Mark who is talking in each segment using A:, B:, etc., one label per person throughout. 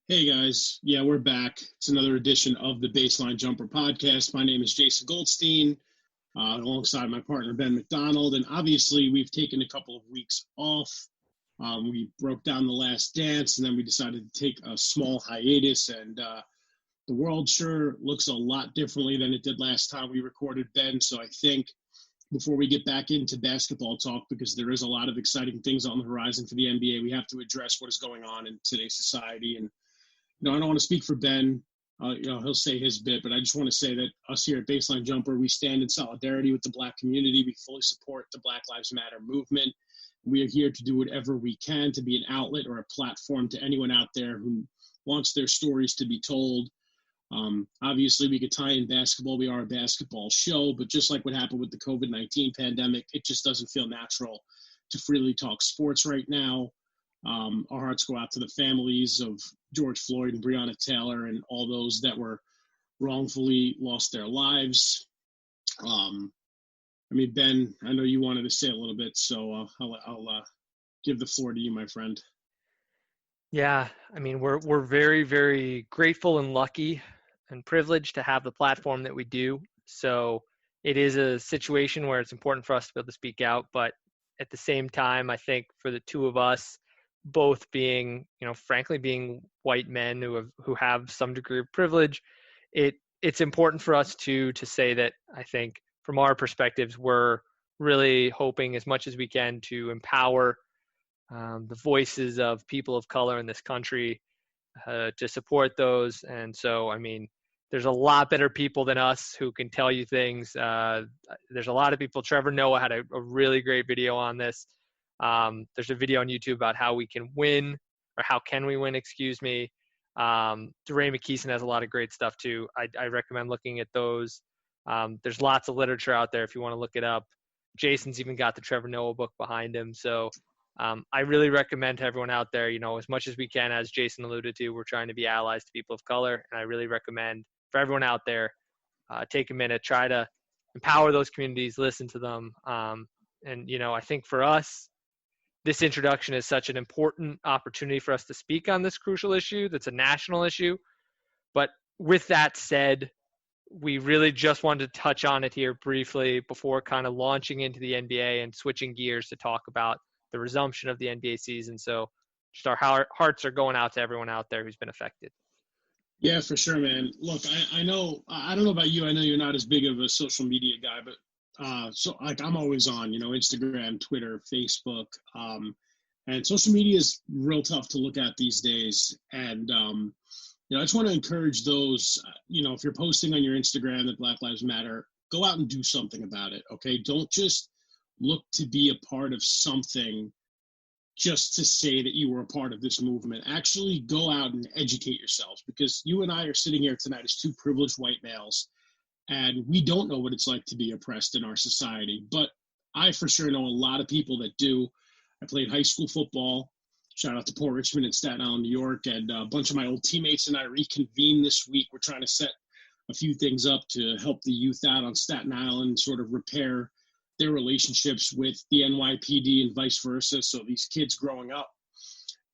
A: Hey guys, yeah, we're back. It's another edition of the Baseline Jumper podcast. My name is Jason Goldstein, alongside my partner Ben McDonald, and obviously we've taken a couple of weeks off. We broke down The Last Dance, and then we decided to take a small hiatus. And the world sure looks a lot differently than it did last time we recorded, Ben. So I think before we get back into basketball talk, because there is a lot of exciting things on the horizon for the NBA, we have to address what is going on in today's society. And I don't want to speak for Ben. He'll say his bit, but I just want to say that us here at Baseline Jumper, we stand in solidarity with the Black community. We fully support the Black Lives Matter movement. We are here to do whatever we can to be an outlet or a platform to anyone out there who wants their stories to be told. Obviously, we could tie in basketball. We are a basketball show, but just like what happened with the COVID-19 pandemic, it just doesn't feel natural to freely talk sports right now. Our hearts go out to the families of George Floyd and Breonna Taylor and all those that were wrongfully lost their lives. Ben, I know you wanted to say a little bit, so I'll give the floor to you, my friend.
B: Yeah, we're very, very grateful and lucky and privileged to have the platform that we do. So it is a situation where it's important for us to be able to speak out, but at the same time, I think for the two of us, both being, frankly, being white men who have some degree of privilege, it's important for us to say that I think from our perspectives, we're really hoping as much as we can to empower the voices of people of color in this country, to support those. And so, there's a lot better people than us who can tell you things. There's a lot of people. Trevor Noah had a really great video on this. There's a video on YouTube about how we can win, or how can we win, excuse me. DeRay McKeeson has a lot of great stuff too. I recommend looking at those. There's lots of literature out there if you want to look it up. Jason's even got the Trevor Noah book behind him. So I really recommend to everyone out there, as much as we can, as Jason alluded to, we're trying to be allies to people of color. And I really recommend for everyone out there, take a minute, try to empower those communities, listen to them. I think for us, this introduction is such an important opportunity for us to speak on this crucial issue that's a national issue. But with that said, we really just wanted to touch on it here briefly before kind of launching into the NBA and switching gears to talk about the resumption of the NBA season. So just our hearts are going out to everyone out there who's been affected.
A: Yeah, for sure, man. Look, I know, I don't know about you. I know you're not as big of a social media guy, but I'm always on, Instagram, Twitter, Facebook, and social media is real tough to look at these days. And, I just want to encourage those, if you're posting on your Instagram that Black Lives Matter, go out and do something about it. Okay. Don't just look to be a part of something just to say that you were a part of this movement. Actually go out and educate yourselves, because you and I are sitting here tonight as two privileged white males, and we don't know what it's like to be oppressed in our society. But I for sure know a lot of people that do. I played high school football. Shout out to Port Richmond in Staten Island, New York. And a bunch of my old teammates and I reconvened this week. We're trying to set a few things up to help the youth out on Staten Island, sort of repair their relationships with the NYPD and vice versa. So these kids growing up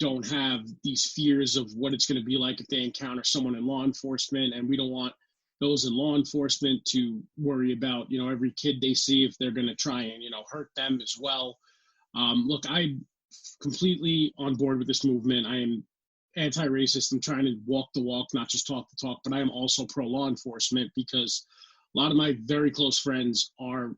A: don't have these fears of what it's going to be like if they encounter someone in law enforcement. And we don't want those in law enforcement to worry about, every kid they see if they're going to try and, hurt them as well. Look, I'm completely on board with this movement. I am anti-racist. I'm trying to walk the walk, not just talk the talk, but I am also pro-law enforcement, because a lot of my very close friends are,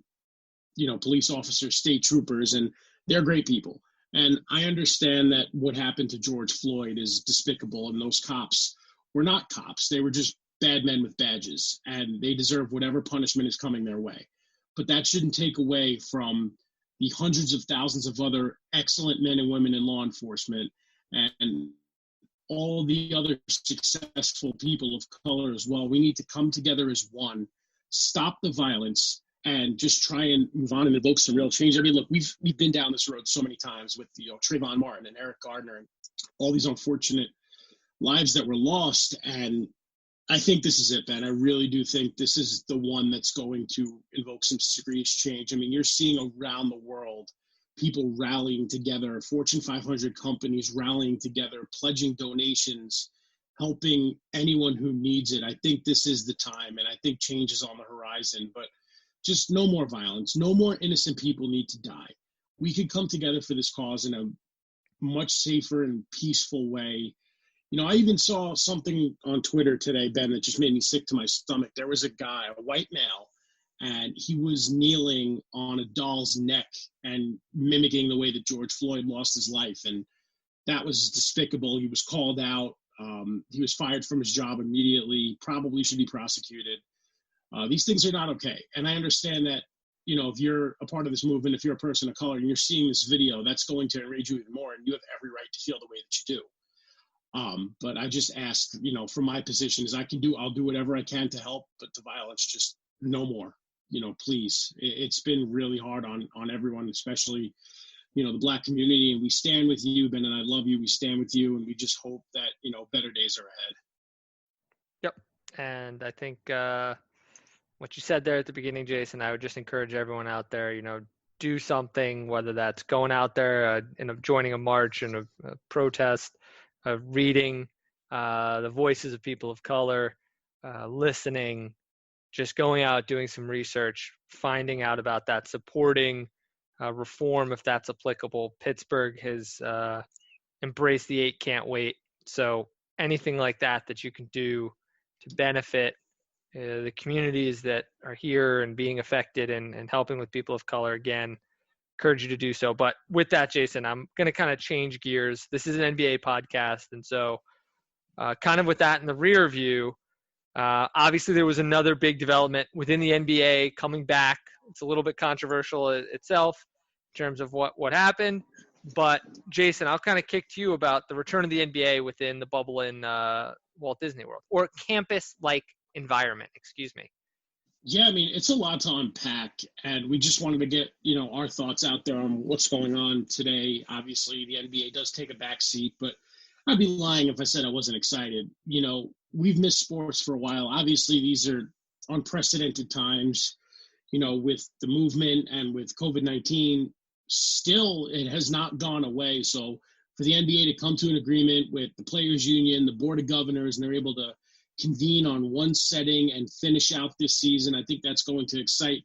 A: police officers, state troopers, and they're great people. And I understand that what happened to George Floyd is despicable, and those cops were not cops. They were just bad men with badges, and they deserve whatever punishment is coming their way. But that shouldn't take away from the hundreds of thousands of other excellent men and women in law enforcement and all the other successful people of color as well. We need to come together as one, stop the violence, and just try and move on and evoke some real change. Look, we've been down this road so many times with Trayvon Martin and Eric Gardner and all these unfortunate lives that were lost. And I think this is it, Ben. I really do think this is the one that's going to invoke some serious change. You're seeing around the world people rallying together, Fortune 500 companies rallying together, pledging donations helping anyone who needs it. I think this is the time, and I think change is on the horizon, but just no more violence. No more innocent people need to die. We could come together for this cause in a much safer and peaceful way. You know, I even saw something on Twitter today, Ben, that just made me sick to my stomach. There was a guy, a white male, and he was kneeling on a doll's neck and mimicking the way that George Floyd lost his life. And that was despicable. He was called out. He was fired from his job immediately, probably should be prosecuted. These things are not okay. And I understand that, you know, if you're a part of this movement, if you're a person of color and you're seeing this video, that's going to enrage you even more, and you have every right to feel the way that you do. But I just ask, you know, from my position is I'll do whatever I can to help, but the violence, just no more, you know, please. It's been really hard on everyone, especially, you know, the Black community, and we stand with you, Ben, and I love you. We stand with you, and we just hope that, you know, better days are ahead.
B: Yep. And I think what you said there at the beginning, Jason, I would just encourage everyone out there, you know, do something, whether that's going out there and joining a march and a protest, reading the voices of people of color, listening, just going out, doing some research, finding out about that, supporting reform if that's applicable. Pittsburgh has embraced the 8 Can't Wait. So anything like that you can do to benefit the communities that are here and being affected and helping with people of color, again, encourage you to do so. But with that, Jason, I'm going to kind of change gears. This is an NBA podcast. And so kind of with that in the rear view, obviously there was another big development within the NBA coming back. It's a little bit controversial itself in terms of what happened. But Jason, I'll kind of kick to you about the return of the NBA within the bubble in Walt Disney World, or campus-like environment, excuse me.
A: Yeah, I mean, it's a lot to unpack, and we just wanted to get, you know, our thoughts out there on what's going on today. Obviously, the NBA does take a back seat, but I'd be lying if I said I wasn't excited. You know, we've missed sports for a while. Obviously, these are unprecedented times, you know, with the movement and with COVID-19. Still, it has not gone away. So for the NBA to come to an agreement with the Players Union, the Board of Governors, and they're able to convene on one setting and finish out this season, I think that's going to excite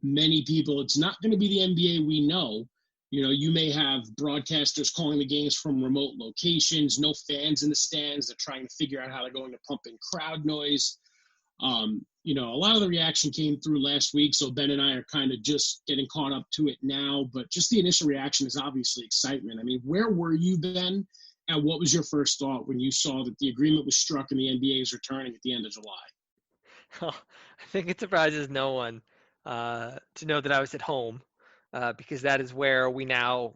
A: many people. It's not going to be the NBA we know. You know, you may have broadcasters calling the games from remote locations, no fans in the stands. They're trying to figure out how they're going to pump in crowd noise. You know, a lot of the reaction came through last week, so Ben and I are kind of just getting caught up to it now. But just the initial reaction is obviously excitement. I mean, where were you, Ben? And what was your first thought when you saw that the agreement was struck and the NBA is returning at the end of July?
B: Oh, I think it surprises no one to know that I was at home because that is where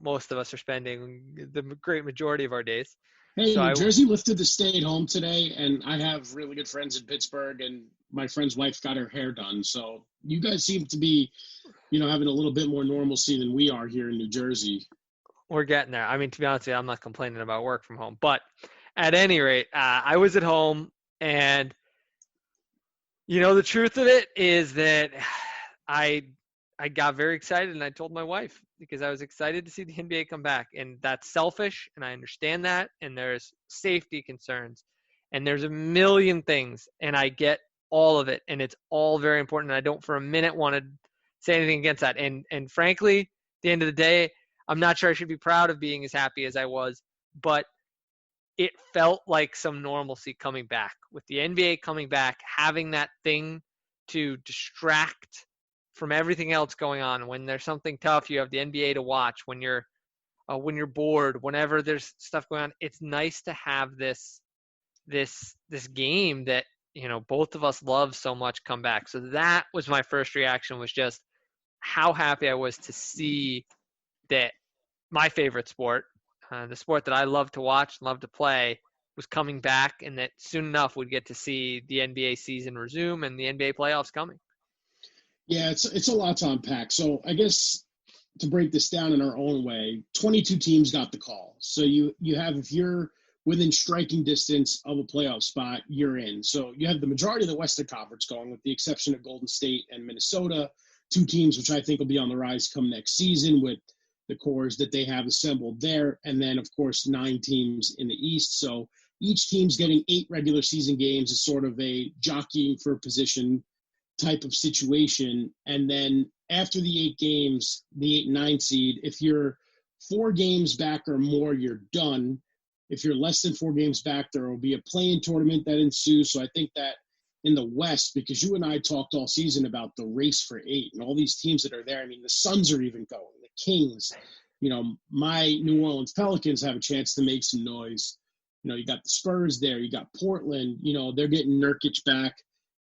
B: most of us are spending the great majority of our days.
A: Hey, so New Jersey lifted the stay at home today, and I have really good friends in Pittsburgh, and my friend's wife got her hair done. So you guys seem to be, you know, having a little bit more normalcy than we are here in New Jersey.
B: We're getting there. I mean, to be honest with you, I'm not complaining about work from home. But at any rate, I was at home, and, you know, the truth of it is that I got very excited, and I told my wife because I was excited to see the NBA come back. And that's selfish, and I understand that. And there's safety concerns, and there's a million things, and I get all of it, and it's all very important. And I don't for a minute want to say anything against that. And frankly, at the end of the day, I'm not sure I should be proud of being as happy as I was, but it felt like some normalcy coming back. With the NBA coming back, having that thing to distract from everything else going on. When there's something tough, you have the NBA to watch. When you're bored, whenever there's stuff going on, it's nice to have this game that, you know, both of us love so much come back. So that was my first reaction, was just how happy I was to see that my favorite sport, the sport that I love to watch, love to play, was coming back, and that soon enough we'd get to see the NBA season resume and the NBA playoffs coming.
A: Yeah, it's a lot to unpack. So I guess to break this down in our own way, 22 teams got the call. So you have, if you're within striking distance of a playoff spot, you're in. So you have the majority of the Western Conference going, with the exception of Golden State and Minnesota, 2 teams which I think will be on the rise come next season with the cores that they have assembled there. And then, of course, 9 teams in the East. So each team's getting 8 regular season games is sort of a jockeying for position type of situation. And then after the 8 games, the 8 and 9 seed, if you're 4 games back or more, you're done. If you're less than 4 games back, there will be a play-in tournament that ensues. So I think that in the West, because you and I talked all season about the race for 8 and all these teams that are there. I mean, the Suns are even going, the Kings, my New Orleans Pelicans have a chance to make some noise. You got the Spurs there, you got Portland, they're getting Nurkic back,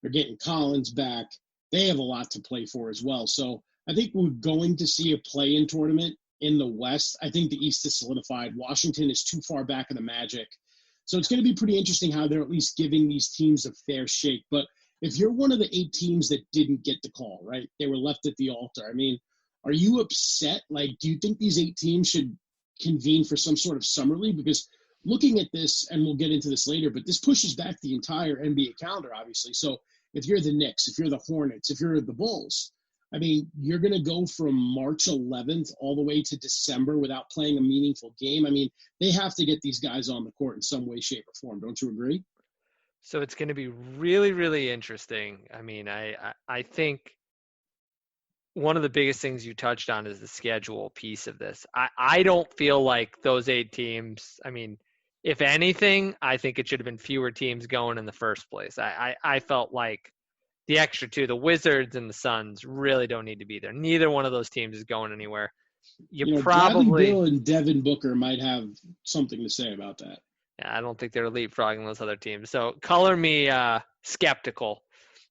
A: they're getting Collins back. They have a lot to play for as well. So I think we're going to see a play-in tournament in the West. I think the East is solidified. Washington is too far back in the Magic. So it's going to be pretty interesting how they're at least giving these teams a fair shake. But if you're one of the 8 teams that didn't get the call, right, they were left at the altar. I mean, are you upset? Like, do you think these 8 teams should convene for some sort of summer league? Because looking at this, and we'll get into this later, but this pushes back the entire NBA calendar, obviously. So if you're the Knicks, if you're the Hornets, if you're the Bulls, I mean, you're going to go from March 11th all the way to December without playing a meaningful game. I mean, they have to get these guys on the court in some way, shape, or form. Don't you agree?
B: So it's going to be really, really interesting. I mean, I think one of the biggest things you touched on is the schedule piece of this. I don't feel like those 8 teams, I mean, if anything, I think it should have been fewer teams going in the first place. I felt like the extra 2, the Wizards and the Suns, really don't need to be there. Neither one of those teams is going anywhere.
A: Bradley Beal and Devin Booker might have something to say about that.
B: Yeah, I don't think they're leapfrogging those other teams. So color me skeptical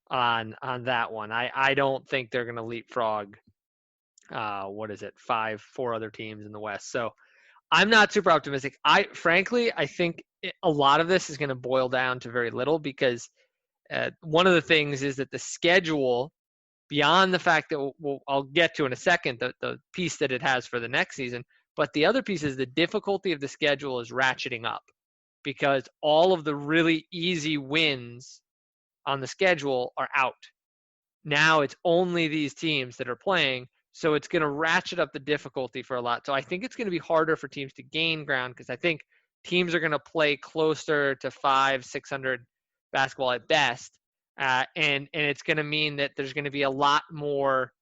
B: on that one. I don't think they're going to leapfrog, 4 other teams in the West. So I'm not super optimistic. I think a lot of this is going to boil down to very little, because one of the things is that the schedule, beyond the fact that I'll get to in a second, the piece that it has for the next season, but the other piece is the difficulty of the schedule is ratcheting up, because all of the really easy wins on the schedule are out. Now it's only these teams that are playing, so it's going to ratchet up the difficulty for a lot. So I think it's going to be harder for teams to gain ground, because I think teams are going to play closer to 500-600 basketball at best, and it's going to mean that there's going to be a lot more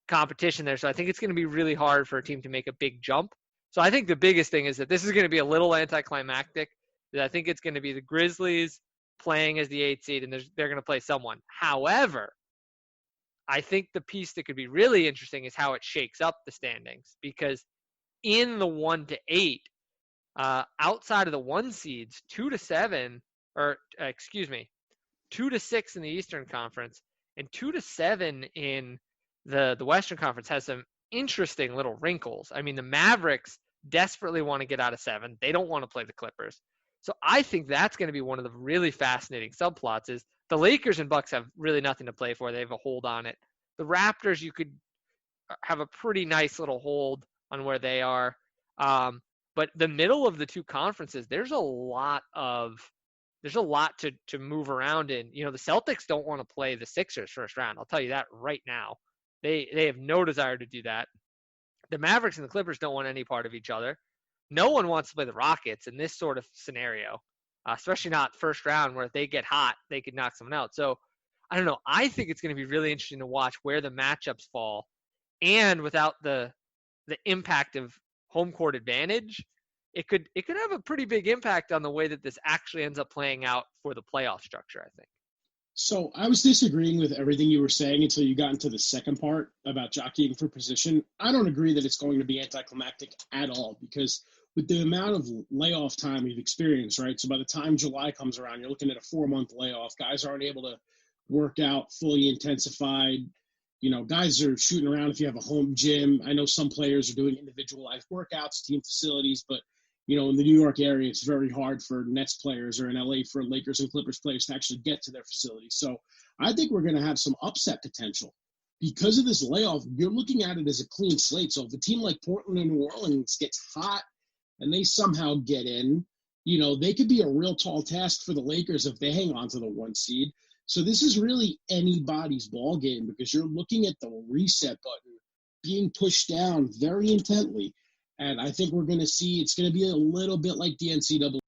B: competition there. So I think it's going to be really hard for a team to make a big jump. So I think the biggest thing is that this is going to be a little anticlimactic. I think it's going to be the Grizzlies playing as the 8th seed, and they're going to play someone. However, I think the piece that could be really interesting is how it shakes up the standings, because in the 1 to 8, outside of the 1 seeds, 2 to 7, 2 to 6 in the Eastern Conference and 2 to 7 in the Western Conference has some interesting little wrinkles. I mean, the Mavericks desperately want to get out of 7. They don't want to play the Clippers. So I think that's going to be one of the really fascinating subplots is the Lakers and Bucks have really nothing to play for. They have a hold on it. The Raptors, you could have a pretty nice little hold on where they are. But the middle of the 2 conferences, there's a lot to move around in. The Celtics don't want to play the Sixers first round. I'll tell you that right now. They have no desire to do that. The Mavericks and the Clippers don't want any part of each other. No one wants to play the Rockets in this sort of scenario, especially not first round, where if they get hot, they could knock someone out. So I don't know. I think it's going to be really interesting to watch where the matchups fall, and without the impact of home court advantage, it could have a pretty big impact on the way that this actually ends up playing out for the playoff structure, I think.
A: So I was disagreeing with everything you were saying until you got into the second part about jockeying for position. I don't agree that it's going to be anticlimactic at all, because with the amount of layoff time we've experienced, right? So by the time July comes around, you're looking at a 4-month layoff. Guys aren't able to work out fully intensified. Guys are shooting around if you have a home gym. I know some players are doing individualized workouts, team facilities, but in the New York area, it's very hard for Nets players, or in LA for Lakers and Clippers players to actually get to their facilities. So I think we're going to have some upset potential. Because of this layoff, you're looking at it as a clean slate. So if a team like Portland and New Orleans gets hot and they somehow get in, they could be a real tall task for the Lakers if they hang on to the 1 seed. So this is really anybody's ball game, because you're looking at the reset button being pushed down very intently. And I think we're going to see it's going to be a little bit like the NCAA